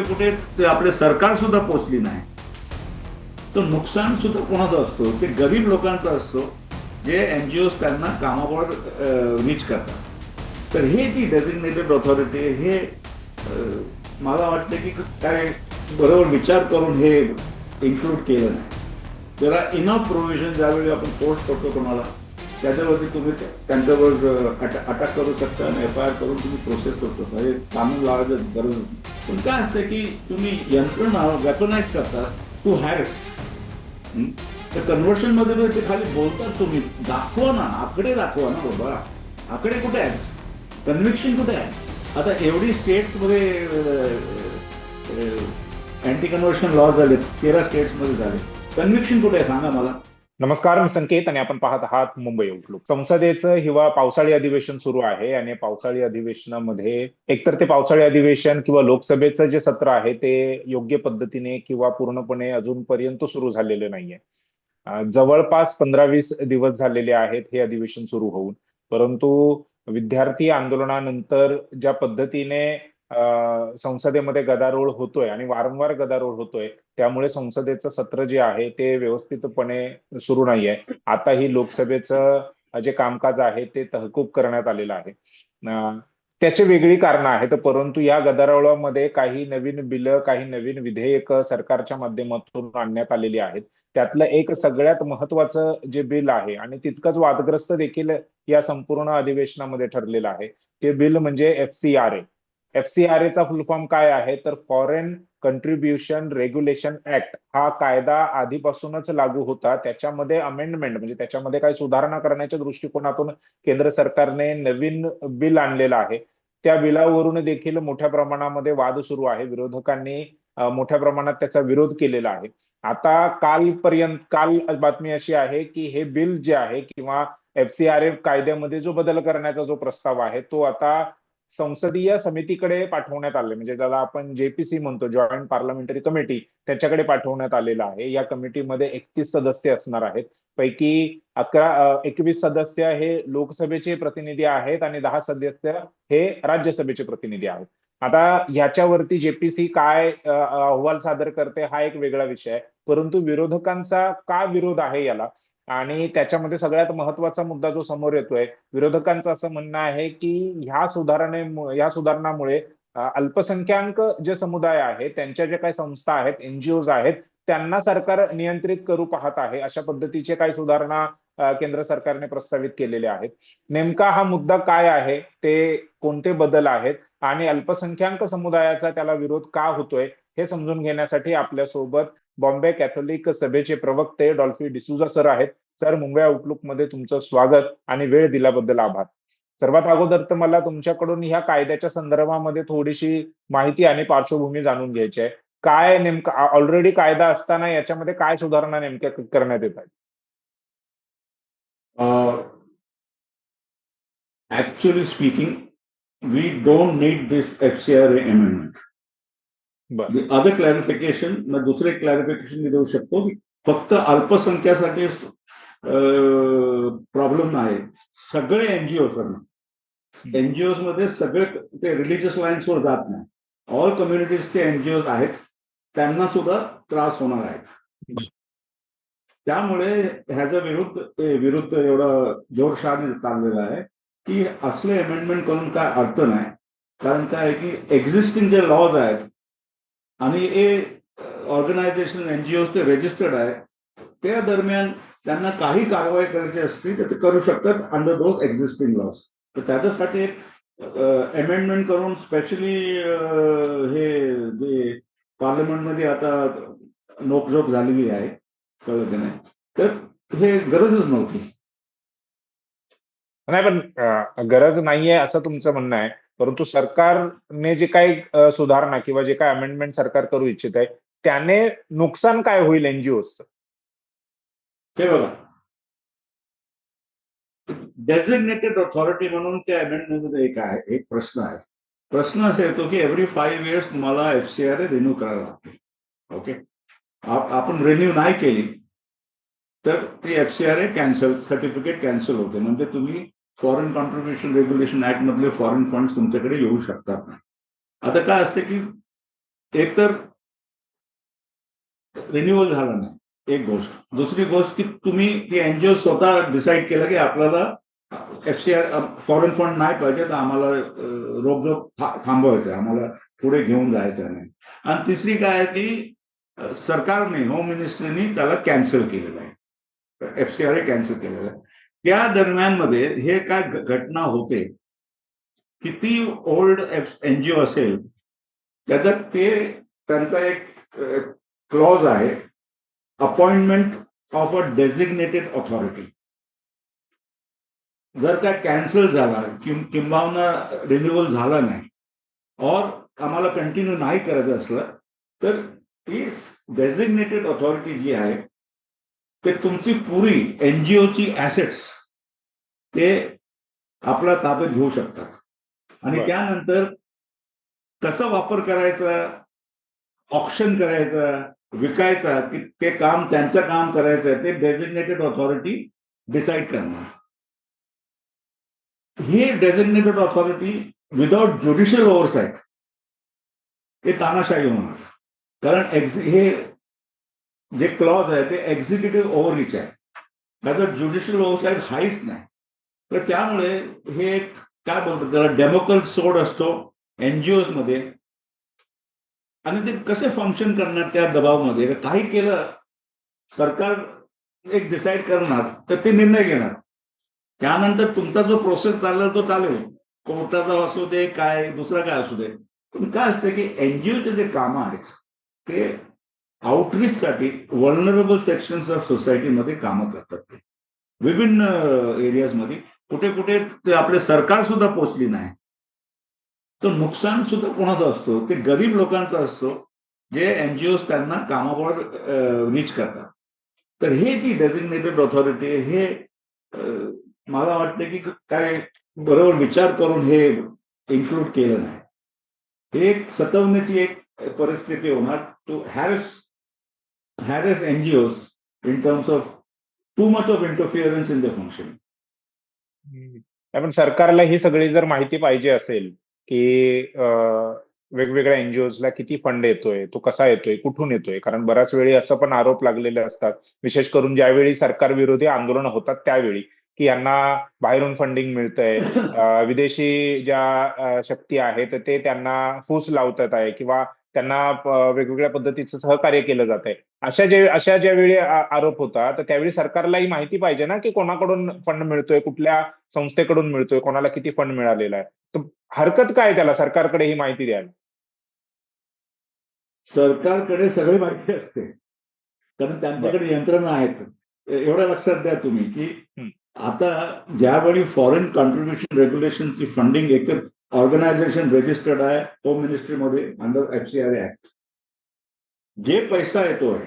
कुठे ते आपले सरकार सुद्धा पोचली नाही. तर नुकसान सुद्धा कोणाचा असतो? ते गरीब लोकांचा असतो, जे एनजीओ त्यांना कामावर रीच करतात. तर हे जी डेझिग्नेटेड ऑथॉरिटी हे मला वाटतं की काय बरोबर विचार करून हे इन्क्लूड केलं नाही. जरा इनफ प्रोव्हिजन ज्यावेळी आपण फोर्स करतो कोणाला, त्याच्यावरती तुम्ही त्यांच्यावर अटॅक करू शकता आणि FIR करून तुम्ही प्रोसेस करू शकता. हे कानून लावायची गरज नाही. पण काय असतं की तुम्ही यंत्रणा वेपनाइज करता टू हॅरेस. तर कन्व्हर्शन मध्ये ते खाली बोलतात, तुम्ही दाखवा ना, आकडे दाखवा ना बाबा. आकडे कुठे आहेत? कन्व्हिक्शन कुठे आहे? आता एवढी स्टेट्स मध्ये अँटी कन्व्हर्शन लॉ झाले, 13 स्टेट्स मध्ये झाले. कन्व्हिक्शन कुठे आहे सांगा मला. नमस्कार, मी संकेत आणि आपण पाहत आहात मुंबई आउटलुक. संसदेचं पावसाळी अधिवेशन सुरू आहे आणि पावसाळी अधिवेशनामध्ये एकतर ते पावसाळी अधिवेशन किंवा लोकसभेचं जे सत्र आहे ते योग्य पद्धतीने किंवा पूर्णपणे अजूनपर्यंत सुरू झालेलं नाहीये. जवळपास 15-20 दिवस झालेले आहेत हे अधिवेशन सुरू होऊन, परंतु विद्यार्थी आंदोलनानंतर ज्या पद्धतीने संसदेमध्ये गदारोळ होतोय आणि वारंवार गदारोळ होतोय, त्यामुळे संसदेचं सत्र जे आहे ते व्यवस्थितपणे सुरू नाहीये. आता ही लोकसभेचं जे कामकाज आहे ते तहकूब करण्यात आलेलं आहे. त्याची वेगळी कारणं आहेत, परंतु या गदारोळामध्ये काही नवीन बिलं, काही नवीन विधेयक सरकारच्या माध्यमातून आणण्यात आलेली आहेत. त्यातलं एक सगळ्यात महत्वाचं जे बिल आहे आणि तितकंच वादग्रस्त देखील या संपूर्ण अधिवेशनामध्ये ठरलेलं आहे, ते बिल म्हणजे FCRA. FCRA फुल फॉर्म काय आहे तर फॉरेन कंट्रीब्युशन रेग्युलेशन ऍक्ट. हा कायदा आधीपासूनच लागू होता. त्याच्यामध्ये अमेंडमेंट म्हणजे त्याच्यामध्ये काही सुधारणा करण्याच्या दृष्टिकोनातून केंद्र सरकारने नवीन बिल आणलेलं आहे. त्या बिलावरून देखील मोठ्या प्रमाणामध्ये वाद सुरू आहे. विरोधकांनी मोठ्या प्रमाणात त्याचा विरोध केलेला आहे. आता काल बातमी अशी आहे की हे बिल जे आहे किंवा FCRA कायद्यामध्ये जो बदल करण्याचा जो प्रस्ताव आहे तो आता संसदीय समितीकडे पाठवण्यात आले, म्हणजे ज्याला आपण JPC म्हणतो, जॉईंट पार्लमेंटरी कमिटी, त्याच्याकडे पाठवण्यात आलेला आहे. या कमिटीमध्ये 31 सदस्य असणार आहेत. पैकी 21 सदस्य हे लोकसभेचे प्रतिनिधी आहेत आणि 10 सदस्य हे राज्यसभेचे प्रतिनिधी आहेत. आता ह्याच्यावरती JPC काय अहवाल सादर करते हा एक वेगळा विषय आहे, परंतु विरोधकांचा का विरोध आहे याला, आणि त्याच्यामध्ये सगळ्यात महत्वाचा मुद्दा जो समोर येतोय, विरोधकांचं असं म्हणणं आहे की ह्या सुधारणामुळे अल्पसंख्याक जे समुदाय आहे त्यांच्या ज्या काही संस्था आहेत, NGOज आहेत, त्यांना सरकार नियंत्रित करू पाहत आहे. अशा पद्धतीचे काही सुधारणा केंद्र सरकारने प्रस्तावित केलेले आहेत. नेमका हा मुद्दा काय आहे, ते कोणते बदल आहेत आणि अल्पसंख्याक समुदायाचा त्याला विरोध का होतोय हे समजून घेण्यासाठी आपल्यासोबत बॉम्बे कॅथोलिक सभेचे प्रवक्ते डॉल्फी डिसूजा सर आहेत. सर, मुंबई आउटलुक मध्ये तुमचं स्वागत आणि वेळ दिल्याबद्दल आभार. सर्वात अगोदर तर मला तुमच्याकडून ह्या कायद्याच्या संदर्भामध्ये थोडीशी माहिती आणि पार्श्वभूमी जाणून घ्यायची आहे. काय नेमका ऑलरेडी कायदा असताना याच्यामध्ये काय सुधारणा नेमक्या करण्यात येत आहेत? Actually speaking, we don't need this FCRA amendment. The other clarification, दुसरे क्लॅरिफिकेशन मी देऊ शकतो की फक्त अल्पसंख्यासाठी प्रॉब्लेम नाही. सगळे एनजीओ मध्ये सगळे ते रिलीजियस लाईन्सवर जात नाही. ऑल कम्युनिटीजचे एनजीओ आहेत, त्यांना सुद्धा त्रास होणार आहे. त्यामुळे ह्याचा विरुद्ध एवढा जोरशाने चाललेला आहे की असले अमेंडमेंट करून काय अर्थ नाही. कारण काय आहे की एक्झिस्टिंग जे लॉज आहेत आणि ऑर्गनायझेशन NGOज ते रजिस्टर्ड आहे, त्या दरम्यान त्यांना काही कारवाई करायची असली तर ते करू शकतात अंडर दोज एक्झिस्टिंग लॉज. तर त्याच्यासाठी एक अमेंडमेंट करून स्पेशली हे जे पार्लमेंटमध्ये आता नोकझोक झालेली आहे, कळलं की नाही, तर हे गरजच नव्हती. नाही, पण गरज नाहीये असं तुमचं म्हणणं आहे, परंतु सरकारने जे काही सुधारणा किंवा जे काही अमेंडमेंट सरकार करू इच्छित आहे त्याने नुकसान काय होईल NGOचं? हे बघा, डेझिग्नेटेड ऑथॉरिटी म्हणून त्या अमेंडमेंटमध्ये एक प्रश्न आहे. प्रश्न असा येतो की एव्हरी 5 इयर्स तुम्हाला FCRA रिन्यू करायला लागते. ओके, आपण रिन्यू नाही केली तर ती FCRA कॅन्सल, सर्टिफिकेट कॅन्सल होते. म्हणजे तुम्ही फॉरेन कॉन्ट्रीब्युशन रेग्युलेशन ऍक्ट मधले फॉरेन फंड्स तुमच्याकडे येऊ शकतात. आता काय असते की एकतर रिन्युअल झाला नाही, एक गोष्ट. दुसरी गोष्ट की तुम्ही ती एनजीओ स्वतः डिसाईड केलं की आपल्याला FCI फॉरेन फंड नाही पाहिजे, तर आम्हाला रोखोक थांबवायचं आहे, आम्हाला पुढे घेऊन जायचं नाही. आणि तिसरी काय आहे की सरकारने, होम मिनिस्ट्रीने त्याला कॅन्सल केलेलं आहे, FCI कॅन्सल केलेलं आहे. त्या दरम्यान मध्ये हे काय घटना होते, किती ओल्ड एनजीओ असेल त्याच्यात त्यांचा एक क्लॉज आहे, appointment of a designated authority. जर का कॅन्सल झाला किंवा रिन्युअल झाला नाही और आम्हाला कंटिन्यू नाही करायचं असलं, तर ही डेझिग्नेटेड ऑथॉरिटी जी आहे ते तुमची पुरी एनजीओची ऍसेट्स ते आपल्या ताब्यात घेऊ शकतात. आणि त्यानंतर कसा वापर करायचा, ऑप्शन करायचा, विकायचा, की ते काम त्यांचं काम करायचं आहे ते डेझिग्नेटेड ऑथॉरिटी डिसाईड करणार. ही designated authority without judicial oversight हे तानाशाही होणार. कारण हे जे क्लॉज आहे ते एक्झिक्युटिव्ह ओव्हररीच आहे, त्याचा ज्युडिशियल ओव्हरसाईट हाच नाही. तर त्यामुळे हे काय बोलतात त्याला, डेमोक्रॅट सोड असतो एनजीओ मध्ये. आणि ते कसे फंक्शन करणार त्या दबावामध्ये. काही केलं, सरकार एक डिसाईड करणार, तर ते निर्णय घेणार, त्यानंतर तुमचा जो प्रोसेस चालला तो चालेल, कोर्टाचा असू दे, काय दुसरा काय असू दे. पण काय असतं की एनजीओचे जे कामं आहेत ते आउटरीच साठी व्हल्नरेबल सेक्शन्स ऑफ सोसायटीमध्ये कामं करतात. ते विभिन्न एरियाजमध्ये कुठे कुठे ते आपले सरकार सुद्धा पोचली नाही, तो नुकसान सुद्धा कोणाचा असतो, ते गरीब लोकांचा असतो, जे एनजीओ त्यांना कामावर रीच करतात. तर हे जी डेझिग्नेटेड ऑथॉरिटी हे मला वाटतं की काय बरोबर विचार करून हे इन्क्लूड केलं नाही. हे एक सतवण्याची एक परिस्थिती होणार to harass NGOs in terms of too much of interference in the function. पण सरकारला ही सगळी जर माहिती पाहिजे असेल की वेगवेगळ्या एनजीओजला किती फंड येतोय, तो कसा येतोय, कुठून येतोय, कारण बऱ्याच वेळी असं पण आरोप लागलेले असतात, विशेष करून ज्यावेळी सरकार विरोधी आंदोलन होतात त्यावेळी, की यांना बाहेरून फंडिंग मिळतंय, विदेशी ज्या शक्ती आहेत ते त्यांना फूस लावतात आहे किंवा त्यांना वेगवेगळ्या पद्धतीचं सहकार्य केलं जात आहे. अशा ज्यावेळी आरोप होतात तर त्यावेळी सरकारलाही माहिती पाहिजे ना की कोणाकडून फंड मिळतोय, कुठल्या संस्थेकडून मिळतोय, कोणाला किती फंड मिळालेला आहे. तर हरकत काय त्याला सरकारकडे ही माहिती द्यायला? सरकारकडे सगळी माहिती असते, कारण त्यांच्याकडे यंत्रणा आहेत. एवढं लक्षात द्या तुम्ही की आता ज्यावेळी फॉरेन कॉन्ट्रीब्युशन रेग्युलेशनची फंडिंग एकतर ऑर्गनायझेशन रजिस्टर्ड आहे होम मिनिस्ट्रीमध्ये अंडर FCI ऍक्ट, जे पैसा येतोय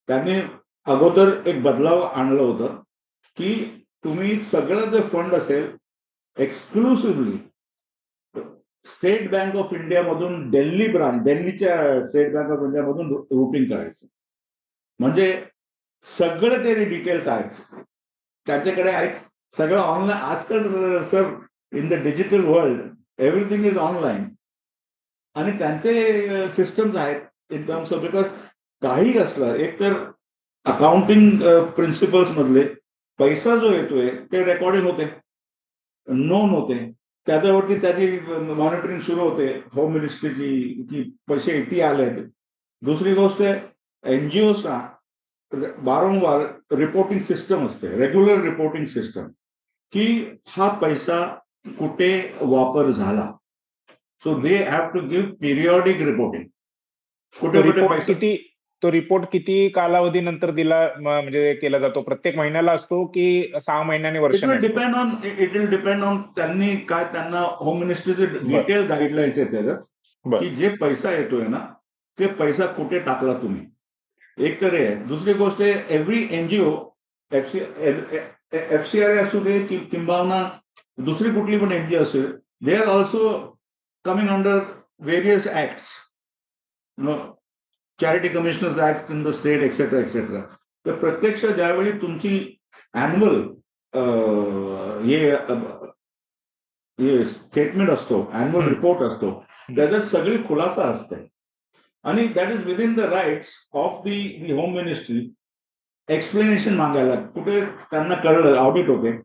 त्यांनी अगोदर एक बदलाव आणलं होतं की तुम्ही सगळं जे फंड असेल exclusively state bank of India मधून दिल्लीच्या स्टेट बँक ऑफ इंडिया मधून रुटिंग करायचं. म्हणजे सगळे ते डिटेल्स आहेत त्यांच्याकडे आहेत, सगळं ऑनलाईन. आजकाल sir in the digital world everything is online. आणि त्यांचे सिस्टम्स आहेत इन टर्म्स ऑफ, बिकॉज काही असलं एक तर अकाउंटिंग प्रिन्सिपल्स मधले पैसा जो येतोय ते रेकॉर्डिंग होते, नोंद होते, त्याच्यावरती त्याची मॉनिटरिंग सुरू होते होम मिनिस्ट्रीची की पैसे किती आले. दुसरी गोष्ट एनजीओचा वारंवार रिपोर्टिंग सिस्टम असते, रेग्युलर रिपोर्टिंग सिस्टम, की हा पैसा कुठे वापर झाला. So they have to give periodic reporting. कुठे कुठे पैसा, तो रिपोर्ट किती कालावधीनंतर दिला म्हणजे केला जातो? प्रत्येक महिन्याला असतो की 6 महिन्याने, वर्षाने? इट विल डिपेंड ऑन त्यांनी काय, त्यांना होम मिनिस्ट्रीचे डिटेल गाईडलाईन्स आहेत त्याच्यात की जे पैसा येतोय ना ते पैसा कुठे टाकला तुम्ही. एक तर आहे. दुसरी गोष्ट आहे एव्हरी एनजीओ FCI असू दे किंवा दुसरी कुठली पण एनजीओ असेल, they are also coming under various acts, charity commissioners act in the state etcetera etcetera. तर प्रत्यक्ष ज्यावेळी तुमची अॅन्युअल हे स्टेटमेंट असतो, अॅन्युअल रिपोर्ट असतो, त्याच्यात सगळी खुलासा असते आणि that is within the rights of the home ministry explanation मागायला. कुठे त्यांना कळलं ऑडिट होते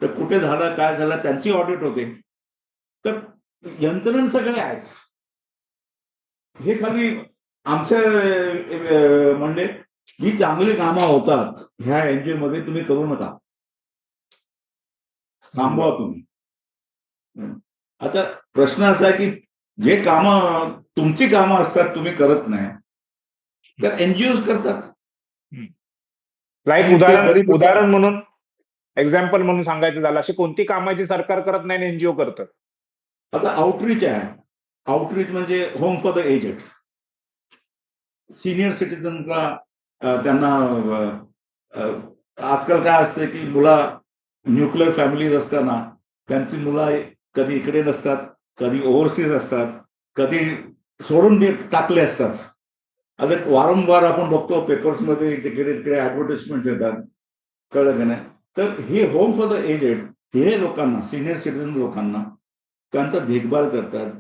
तर कुठे झालं काय झालं त्यांची ऑडिट होते. तर यंत्रणा सगळे आहेत. हे खाली आमच्या म्हणजे ही चांगली कामं होतात ह्या एनजीओ मध्ये, तुम्ही करू नका, थांबवा तुम्ही. आता प्रश्न असा आहे की जे कामं तुमची कामं असतात तुम्ही करत नाही तर एनजीओ करतात. लाईक आणि ते गरीब उदाहरण म्हणून एक्झाम्पल म्हणून सांगायचं झालं, अशी कोणती कामं आहे जी सरकार करत नाही आणि एनजीओ करतं? आता आउटरीच आहे. आउटरीच म्हणजे home for the aged. Senior सिटीजनला त्यांना आजकाल काय असतं की न्यूक्लिअर फॅमिलीज असताना त्यांची मुलं कधी इकडे नसतात, कधी ओव्हरसीज असतात, कधी सोडून टाकले असतात. आता वारंवार आपण बघतो पेपर्समध्ये तिकडे तिकडे ऍडव्हर्टाइजमेंट येतात, कळलं का नाही. तर हे होम फॉर द एजेड हे लोकांना, सिनियर सिटीजन लोकांना त्यांचा देखभाल करतात,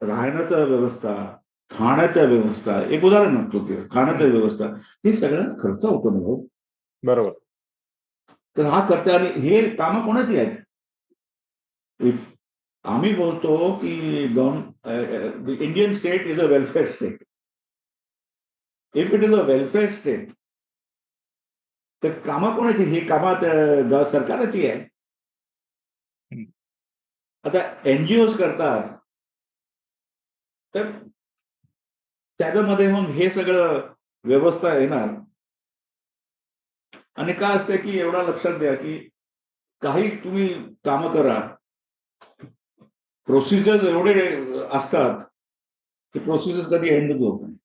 राहण्याचा व्यवस्था, खाण्याच्या व्यवस्था, एक उदाहरण म्हणतो ते खाण्याच्या व्यवस्था, हे सगळ्यांना खर्च होतो ना भाऊ. बरोबर. तर हा करते. आणि हे कामं कोणाची आहेत? आम्ही बोलतो की Indian state is a welfare state. If it is a welfare state तर कामं कोणाची? ही कामात सरकारची आहे. आता एनजीओ करतात तर त्याच्यामध्ये मग हे सगळं व्यवस्था येणार. आणि काय असतं की एवढा लक्षात द्या की काही तुम्ही कामं करा, प्रोसिजर एवढे असतात की प्रोसिजर कधी एंडच होत नाही.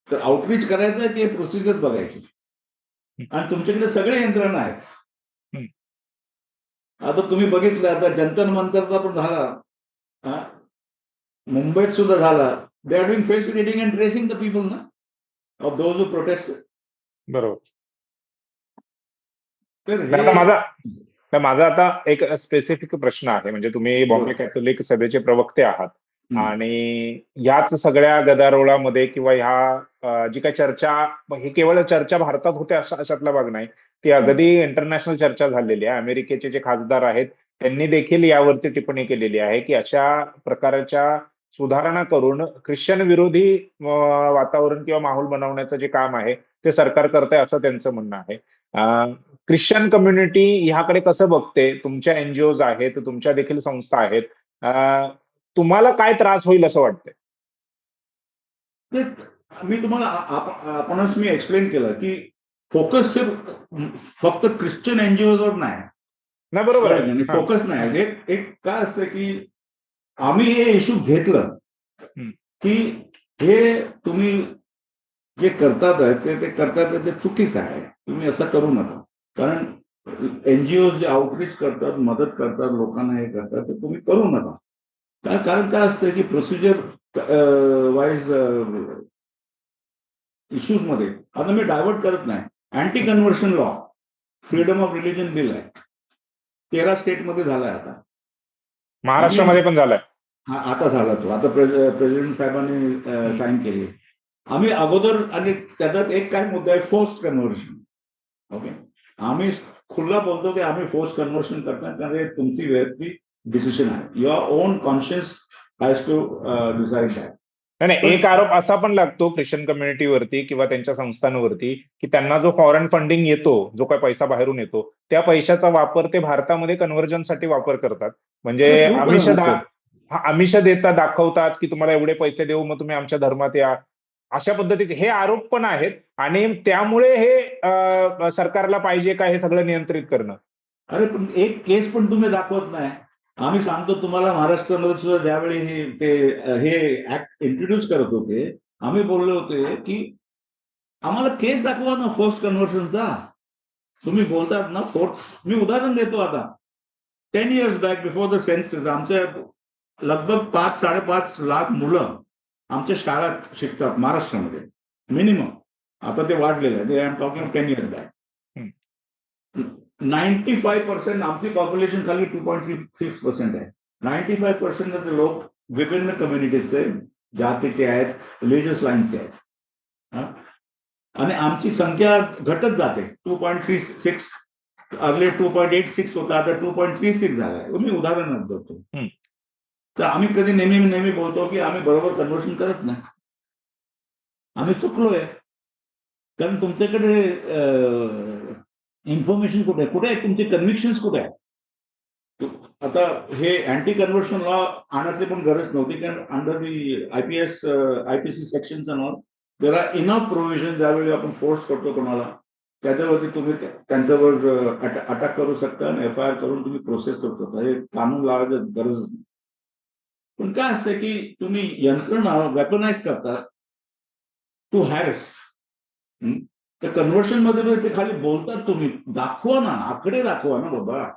तर आउटरीच करायचं की प्रोसिजर बघायची. आणि तुमच्याकडे सगळे यंत्रणा आहेत. आता तुम्ही बघितलं, आता जंतर मंतरचा पण झाला, मुंबईत सुद्धा झाला. They are doing face reading and tracing the people ना ऑफ दोज हू प्रोटेस्ट. बरोबर. तर माझा आता एक स्पेसिफिक प्रश्न आहे. म्हणजे तुम्ही बॉम्बे कॅथोलिक सभेचे प्रवक्ते आहात आणि याच सगळ्या गदारोळामध्ये किंवा ह्या जी काही चर्चा, हे केवळ चर्चा भारतात होते अशातला भाग नाही, ती अगदी इंटरनॅशनल चर्चा झालेली आहे. अमेरिकेचे जे खासदार आहेत त्यांनी देखील यावरती टिप्पणी केलेली आहे की अशा प्रकारच्या सुधारणा करून ख्रिश्चन विरोधी वातावरण किंवा माहोल बनवण्याचं जे काम आहे ते सरकार करतंय असं त्यांचं म्हणणं आहे. ख्रिश्चन कम्युनिटी ह्याकडे कसं बघते? तुमच्या एनजीओज आहेत, तुमच्या देखील संस्था आहेत, तुम्हाला काय त्रास होईल असं वाटतंय? मी तुम्हाला आपणच मी एक्सप्लेन केलं की फोकस फक्त ख्रिश्चन एनजीओवर नाही. बरोबर आहे. फोकस नाही. एक काय असतं की आम्ही हे इश्यू घेतलं की हे तुम्ही जे करतात ते करतात ते चुकीचं आहे. तुम्ही असं करू नका. कारण एनजीओ जे आउटरीच करतात, मदत करतात, लोकांना हे करतात, ते तुम्ही करू नका. कारण काय असतं की प्रोसिजर वाईज इश्यूज मध्ये आता मी डायव्हर्ट करत नाही. Anti conversion law, freedom of religion bill आहे, 13 स्टेटमध्ये झालाय आता. महाराष्ट्रामध्ये पण झालाय. आता झाला तो. आता प्रेसिडेंट साहेबांनी साईन केली. आम्ही अगोदर, आणि त्याच्यात एक काय मुद्दा आहे, फोर्स्ड कन्व्हर्शन. ओके, आम्ही खुल्ला बोलतो की आम्ही फोर्स कन्व्हर्शन करतात कारण हे तुमची वैयक्तिक डिसिजन आहे. Your own conscious has to decide that. नाही, एक आरोप असा पण लागतो ख्रिश्चन कम्युनिटीवरती किंवा त्यांच्या संस्थांवरती की त्यांना जो फॉरेन फंडिंग येतो, जो काही पैसा बाहेरून येतो, त्या पैशाचा वापर ते भारतामध्ये कन्व्हर्जनसाठी वापर करतात. म्हणजे आमिष देतात, दाखवतात की तुम्हाला एवढे पैसे देऊ, मग तुम्ही आमच्या धर्मात या, अशा पद्धतीचे हे आरोप पण आहेत. आणि त्यामुळे हे सरकारला पाहिजे का हे सगळं नियंत्रित करणं? अरे पण एक केस पण तुम्ही दाखवत नाही. आम्ही सांगतो तुम्हाला, महाराष्ट्रामध्ये सुद्धा ज्यावेळी हे ऍक्ट इंट्रोड्यूस करत होते, आम्ही बोलले होते की आम्हाला केस दाखवा ना फोर्स कन्व्हर्शनचा. तुम्ही बोलतात ना मी उदाहरण देतो. आता 10 years back before the census आमच्या लगभग 5-5.5 लाख मुलं आमच्या शाळेत शिकतात महाराष्ट्रामध्ये मिनिमम. आता ते वाढलेलं आहे. I am talking 10 years back. 95% आमची पॉप्युलेशन खाली 2.36% आहे. 95% लोक विभिन्न कम्युनिटीजचे जातीचे आहेत, रिलिजियस लाईनचे आहेत. हा? आणि आमची संख्या घटत जाते. 2.36 अगले 2.86 होता, आता 2.36 झालाय. मी उदाहरण देतो. हम्म. तर आम्ही कधी नेहमी बोलतो की आम्ही बरोबर कन्व्हर्शन करत नाही, आम्ही चुकलोय. कारण तुमच्याकडे इन्फॉर्मेशन कुठे आहे, कुठे आहे तुमचे कन्व्हिक्शन्स कुठे आहे? आता हे अँटी कन्व्हर्शन लॉ आणण्याची पण गरज नव्हती, कारण under the IPC section all there are enough provision. ज्यावेळी आपण फोर्स करतो कोणाला, त्याच्यावरती तुम्ही त्यांच्यावर अटॅक करू शकता आणि FIR करून तुम्ही प्रोसेस करू शकता. हे कानून लावायची गरजच नाही. पण काय असतं की तुम्ही यंत्रणा वेपनाइज करतात टू हॅरेस. त्या कन्व्हर्शन मध्ये ते खाली बोलतात, तुम्ही दाखवा ना, आकडे दाखवा ना बाबा.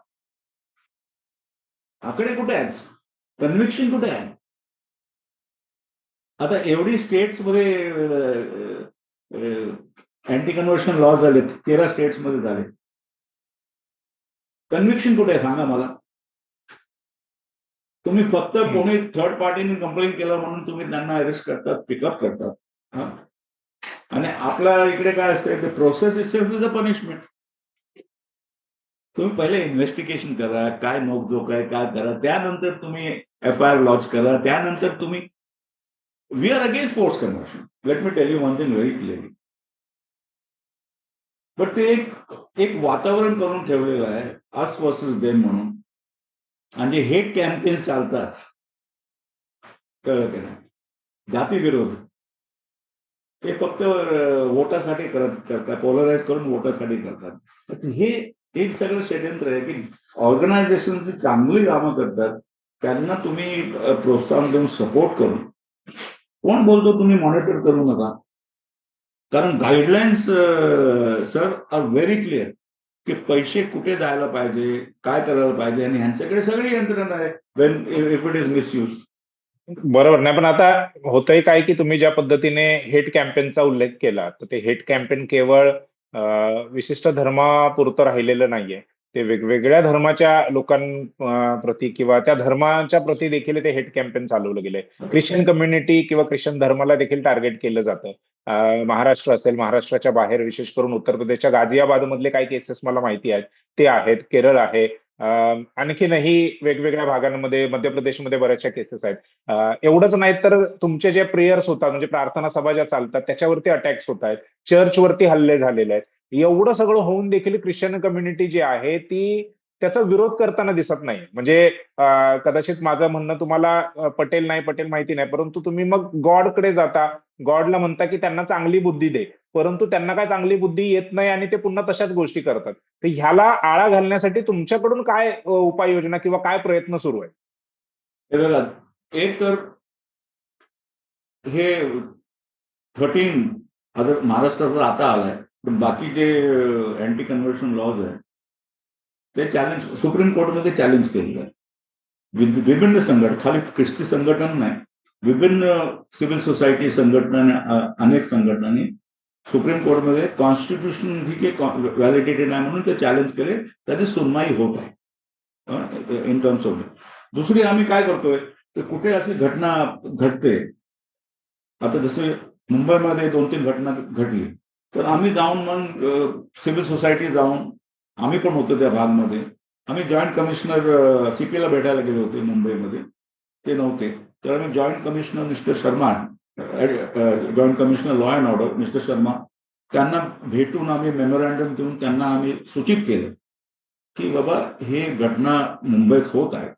आकडे कुठे आहेत? कन्व्हिक्शन कुठे आहे? आता एवढी स्टेट्समध्ये अँटी कन्व्हर्शन लॉ झाले, 13 स्टेट्समध्ये झाले. कन्व्हिक्शन कुठे आहे सांगा मला. तुम्ही फक्त कोणी थर्ड पार्टीने कंप्लेंट केलं म्हणून तुम्ही त्यांना अरेस्ट करतात, पिकअप करतात. आणि आपल्या इकडे काय असतं, process itself is a punishment. तुम्ही पहिले इन्व्हेस्टिगेशन करा, काय नोकझोक आहे, काय करा, त्यानंतर तुम्ही FIR लॉन्च करा, त्यानंतर तुम्ही. We are against force conversion. Let me tell you one thing very clearly. पण ते एक वातावरण करून ठेवलेलं आहे, अस वर्सेस देम म्हणून. आणि जे हेट कॅम्पेन चालतात, कळलं की नाही, जाती विरोध, ते फक्त वोटासाठी करतात, पोलराइज करून वोटासाठी करतात. तर हे एक सगळं षडयंत्र आहे की ऑर्गनायझेशन जी चांगली कामं करतात त्यांना तुम्ही प्रोत्साहन देऊन सपोर्ट करून. कोण बोलतो तुम्ही मॉनिटर करू नका? कारण guidelines sir are very clear की पैसे कुठे जायला पाहिजे, काय करायला पाहिजे, आणि ह्यांच्याकडे सगळी यंत्रणा आहे Wien if it is misuse. बरोबर. नाही, पण आता होतंय काय की तुम्ही ज्या पद्धतीने हेट कॅम्पेनचा उल्लेख केला, तर ते हेट कॅम्पेन केवळ विशिष्ट धर्मापुरतं राहिलेलं नाहीये. ते वेगवेगळ्या धर्माच्या लोकांप्रती किंवा त्या धर्माच्या प्रती देखील ते हेट कॅम्पेन चालवलं गेलंय. ख्रिश्चन कम्युनिटी किंवा ख्रिश्चन धर्माला देखील टार्गेट केलं जातं. महाराष्ट्र असेल, महाराष्ट्राच्या बाहेर विशेष करून उत्तर प्रदेशच्या गाझियाबाद मधले काही केसेस मला माहिती आहेत, ते आहेत. केरळ आहे. आणखीनही वेगवेगळ्या भागांमध्ये, मध्य प्रदेशमध्ये बऱ्याचशा केसेस आहेत. एवढंच नाही तर तुमचे जे प्रेयर्स होतात, म्हणजे प्रार्थना सभा ज्या चालतात, त्याच्यावरती अटॅक्स होत आहेत, चर्चवरती हल्ले झालेले आहेत. एवढं सगळं होऊन देखील ख्रिश्चन कम्युनिटी जी आहे ती त्याचा विरोध करताना दिसत नाही. म्हणजे कदाचित माझं म्हणणं तुम्हाला पटेल नाही पटेल माहिती नाही, परंतु तुम्ही मग गॉडकडे जाता, गॉडला म्हणता की त्यांना चांगली बुद्धी दे, परंतु त्यांना काय चांगली बुद्धी येत नाही आणि ते पुन्हा तशाच गोष्टी करतात. तर ह्याला आळा घालण्यासाठी तुमच्याकडून काय उपाययोजना किंवा काय प्रयत्न सुरू आहे? हे बघा, एक तर हे 13 आता महाराष्ट्राचं आता आलाय, पण बाकी जे अँटी कन्व्हर्शन लॉज आहेत ते चॅलेंज सुप्रीम कोर्टमध्ये चॅलेंज केलेलं आहे. विभिन्न संघटना, खाली ख्रिस्ती संघटना नाही, विभिन्न सिव्हिल सोसायटी संघटना, अनेक संघटनांनी सुप्रीम कोर्टमध्ये कॉन्स्टिट्यूशन ही काही व्हॅलिडेटेड आहे म्हणून ते चॅलेंज केले. त्याची सुनवाई होत आहे इन टर्म्स ऑफ. दुसरी आम्ही काय करतोय, तर कुठे अशी घटना घडते, आता जसे मुंबईमध्ये 2-3 घटना घडली, तर आम्ही जाऊन मग सिव्हिल सोसायटी जाऊन, आम्ही पण होतो त्या भागमध्ये. आम्ही जॉईंट कमिशनर CP ला भेटायला गेले होते मुंबईमध्ये, ते नव्हते. तर आम्ही joint commissioner mister Sharma, joint commissioner law and order mister Sharma, त्यांना भेटून आम्ही मेमोरँडम देऊन त्यांना आम्ही सूचित केलं की बाबा हे घटना मुंबईत होत आहेत,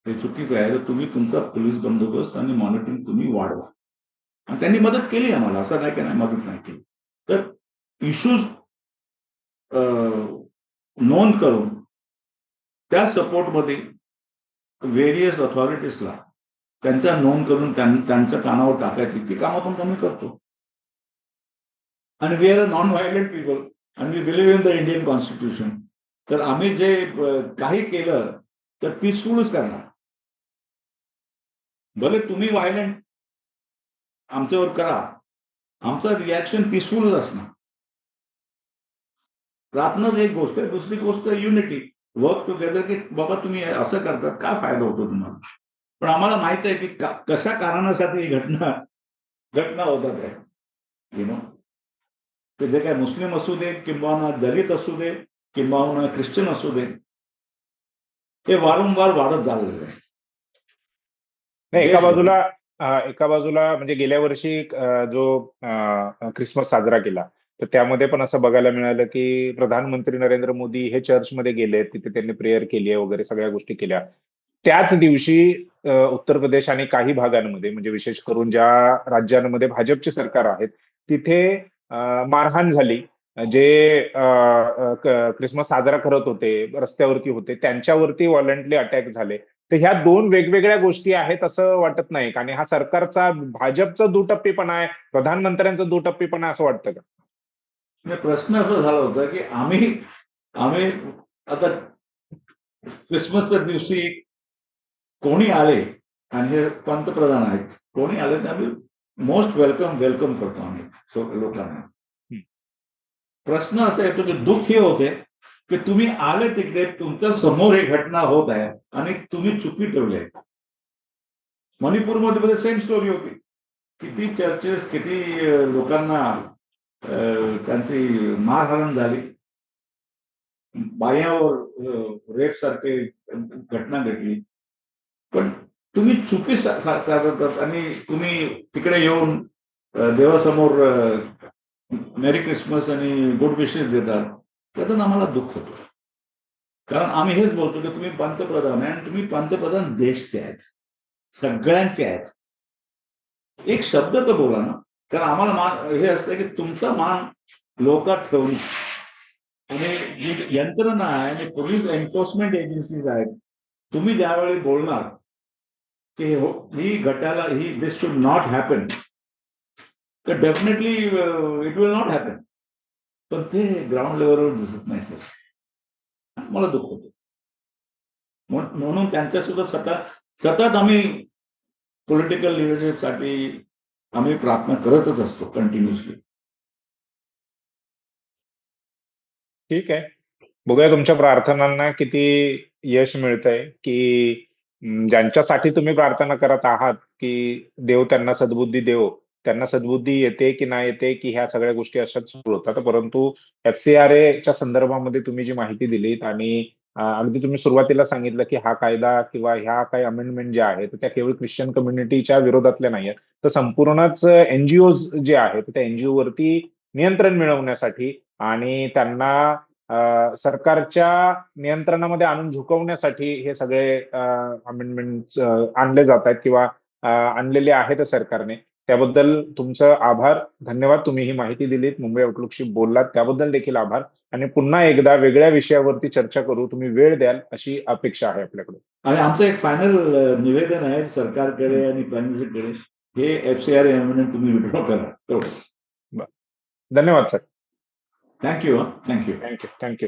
हे चुकीचं आहे, तर तुम्ही तुमचा पोलीस बंदोबस्त आणि मॉनिटरिंग तुम्ही वाढवा. आणि त्यांनी मदत केली आम्हाला, असं नाही की नाही मदत नाही केली. तर इश्यूज नोंद करून त्या सपोर्टमध्ये व्हेरियस ऑथॉरिटीजला त्यांच्या नोंद करून त्यांच्या कानावर टाकायची, ती कामं पण आम्ही करतो. आणि we are a non violent people आणि we believe in the Indian constitution. तर आम्ही जे काही केलं तर पीसफुलच करणार. भले तुम्ही व्हायलेंट आमच्यावर करा, आमचं रिॲक्शन पीसफुलच असणार. प्रार्थनाच एक गोष्ट आहे, दुसरी गोष्ट युनिटी, वर्क टुगेदर, की बाबा तुम्ही असं करतात, काय फायदा होतो तुम्हाला? पण आम्हाला माहित आहे की कशा कारणासाठी ही घटना होतात आहे यु नो ते जे काय मुस्लिम असू दे किंवा दलित असू दे किंवा ख्रिश्चन असू दे हे वारंवार वाढत झालेलं आहे. नाही, देशभरात. एका बाजूला म्हणजे गेल्या वर्षी जो ख्रिसमस साजरा केला, तर त्यामध्ये पण असं बघायला मिळालं की प्रधानमंत्री नरेंद्र मोदी हे चर्चमध्ये गेले, तिथे त्यांनी प्रेयर केली आहे वगैरे सगळ्या गोष्टी केल्या. त्याच दिवशी उत्तर प्रदेश आणि काही भागांमध्ये म्हणजे विशेष करून ज्या राज्यांमध्ये भाजपचे सरकार आहेत, तिथे मारहाण झाली. जे ख्रिसमस साजरा करत होते, रस्त्यावरती होते, त्यांच्यावरती व्हायलंटली अटॅक झाले. तर ह्या दोन वेगवेगळ्या गोष्टी आहेत असं वाटत नाही का? आणि हा सरकारचा भाजपचा दुटप्पीपणा आहे, प्रधानमंत्र्यांचा दुटप्पीपणा आहे असं वाटतं का? म्हणजे प्रश्न असा झाला होता की आम्ही आम्ही आता क्रिसमसच्या दिवशी कोणी आले आणि हे पंतप्रधान आहेत, कोणी आले तर आम्ही मोस्ट वेलकम करतो आम्ही लोकांना. हं. प्रश्न असा येतो की दुःख हे होते की तुम्ही आले तिकडे, तुमच्या समोर ही घटना होत आहे आणि तुम्ही चुकी ठेवले. मणिपूरमध्ये सेम स्टोरी होती. किती चर्चेस, किती लोकांना त्यांची मारहाण झाली, बाह्यावर रेप सारखे घटना घडली. पण तुम्ही चुकी साधतात आणि तुम्ही तिकडे येऊन देवासमोर मेरी क्रिसमस आणि गुड विशेस देतात, त्यातून आम्हाला दुःख होतं. कारण आम्ही हेच बोलतो की तुम्ही पंतप्रधान आहे आणि तुम्ही पंतप्रधान देशचे आहेत, सगळ्यांचे आहेत. एक शब्द तर बोला ना. कारण आम्हाला हे असतं की तुमचा मान लोकात ठेवून आणि जी यंत्रणा आहे आणि पोलीस एन्फोर्समेंट एजन्सीज आहेत, तुम्ही ज्यावेळी बोलणार की ही घटाला ही दिस शुड नॉट हॅपन, तर definitely it will not happen. पण ते ग्राउंड लेवलवर दिसत नाही सर. मला दुःख होतं. म्हणून त्यांच्या सुद्धा सतत आम्ही पॉलिटिकल लिडरशिपसाठी आम्ही प्रार्थना करतच असतो कंटिन्युअसली. ठीक आहे. बघूया तुमच्या प्रार्थनांना किती यश मिळतंय, की ज्यांच्यासाठी तुम्ही प्रार्थना करत आहात, की देव त्यांना सद्बुद्धी देवो. त्यांना सद्बुद्धी येते की नाही येते, की ह्या सगळ्या गोष्टी अशाच सुरू होतात. परंतु एफसीआरएच्या संदर्भामध्ये तुम्ही जी माहिती दिलीत आणि अगदी तुम्ही सुरुवातीला सांगितलं, की हा कायदा किंवा ह्या काही अमेंडमेंट ज्या आहेत, त्या केवळ ख्रिश्चन कम्युनिटीच्या विरोधातल्या नाहीयेत. तर संपूर्णच एनजीओज जे आहेत, त्या एनजीओ वरती नियंत्रण मिळवण्यासाठी आणि त्यांना सरकारच्या नियंत्रणामध्ये आणून झुकवण्यासाठी हे सगळे अमेंडमेंट आणले जात आहेत किंवा आणलेले आहेत सरकारने. त्याबद्दल तुमचं आभार, धन्यवाद. तुम्ही ही माहिती दिलीत, मुंबई आउटलुकशी बोललात त्याबद्दल देखील आभार. आणि पुन्हा एकदा वेगळ्या विषयावरती चर्चा करू, तुम्ही वेळ द्याल अशी अपेक्षा आहे आपल्याकडून. आणि आमचं एक फायनल निवेदन आहे सरकारकडे आणि प्राईम मिनिस्टरकडे, हे एफसीआर अमेंडमेंट तुम्ही विड्रॉ करा तेवढंच. धन्यवाद sir. Thank you. Thank you. Thank you. Thank you.